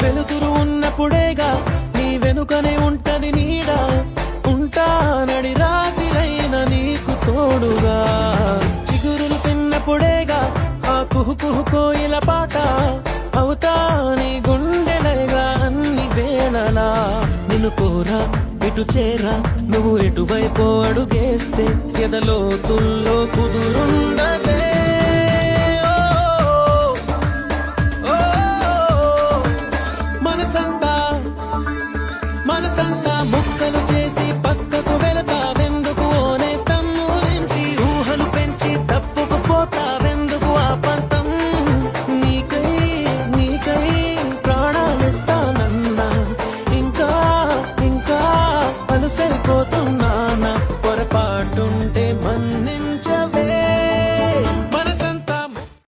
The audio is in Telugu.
వెలుతురు ఉన్నప్పుడేగా నీ వెనుకనే ఉంటది నీడ, ఉంటానడి రాత్రిరైన నీకు తోడుగా. చిగురులు తిన్నప్పుడేగా ఆ కుహు కుహు కోయిల పాట, అవుతా నీ గుండెలగా అన్ని వేళలా. నిన్ను కోరా ఇటు చేరా, నువ్వు ఎటువైపు అడుగేస్తే ఎదలో తుల్లో కుదురుండదే.